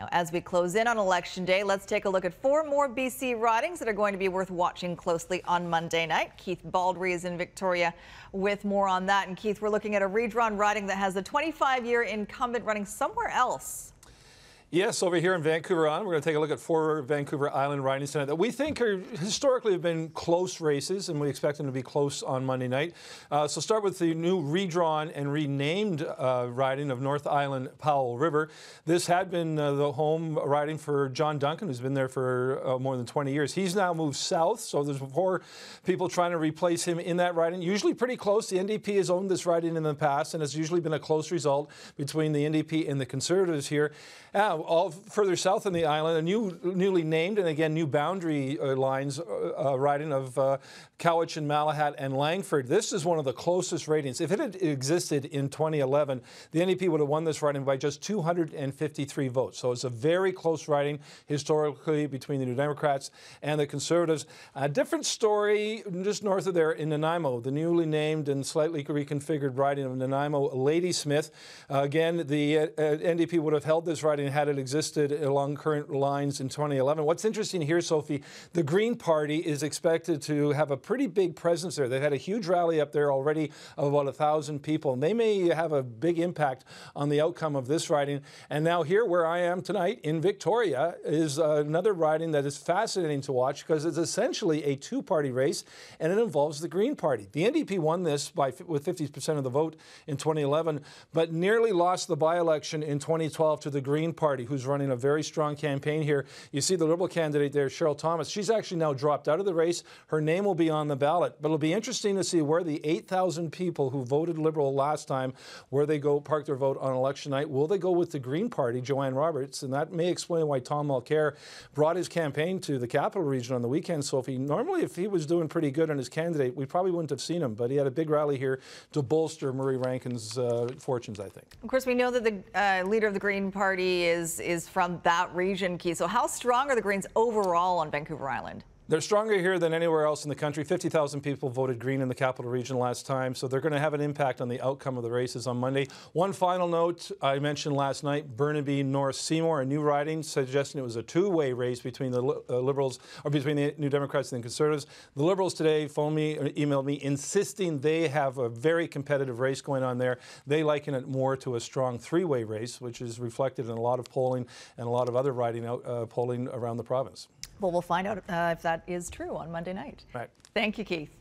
Now, as we close in on Election Day, let's take a look at 4 more BC ridings that are going to be worth watching closely on Monday night. Keith Baldrey is in Victoria with more on that. And Keith, we're looking at a redrawn riding that has a 25-year incumbent running somewhere else. Yes, over here in Vancouver Island, we're going to take a look at 4 Vancouver Island ridings tonight that we think are historically have been close races, and we expect them to be close on Monday night. So start with the new redrawn and renamed riding of North Island Powell River. This had been the home riding for John Duncan, who's been there for more than 20 years. He's now moved south, so there's 4 people trying to replace him in that riding. Usually pretty close. The NDP has owned this riding in the past, and it's usually been a close result between the NDP and the Conservatives here. All further south on the island, a newly named and again new boundary lines riding of Cowichan and Malahat and Langford. This is one of the closest ratings. If it had existed in 2011, the NDP would have won this riding by just 253 votes. So it's a very close riding historically between the New Democrats and the Conservatives. A different story just north of there in Nanaimo, the newly named and slightly reconfigured riding of Nanaimo Ladysmith. Again, the NDP would have held this riding had it existed along current lines in 2011. What's interesting here, Sophie, the Green Party is expected to have a pretty big presence there. They've had a huge rally up there already of about 1,000 people, and they may have a big impact on the outcome of this riding. And now here, where I am tonight in Victoria, is another riding that is fascinating to watch because it's essentially a 2-party race, and it involves the Green Party. The NDP won this with 50% of the vote in 2011, but nearly lost the by-election in 2012 to the Green Party, who's running a very strong campaign here. You see the Liberal candidate there, Cheryl Thomas. She's actually now dropped out of the race. Her name will be on the ballot, but it'll be interesting to see where the 8,000 people who voted Liberal last time, where they go park their vote on election night. Will they go with the Green Party, Joanne Roberts? And that may explain why Tom Mulcair brought his campaign to the Capital Region on the weekend, Sophie. Normally, if he was doing pretty good on his candidate, we probably wouldn't have seen him, but he had a big rally here to bolster Murray Rankin's fortunes, I think. Of course, we know that the leader of the Green Party is from that region, Keith. So how strong are the Greens overall on Vancouver Island? They're stronger here than anywhere else in the country. 50,000 people voted Green in the Capital Region last time, so they're going to have an impact on the outcome of the races on Monday. One final note I mentioned last night, Burnaby North Seymour, a new riding suggesting it was a 2-way race between the Liberals, or between the New Democrats and the Conservatives. The Liberals today phoned me, or emailed me, insisting they have a very competitive race going on there. They liken it more to a strong 3-way race, which is reflected in a lot of polling and a lot of other riding polling around the province. Well, we'll find out if that is true on Monday night. Right. Thank you, Keith.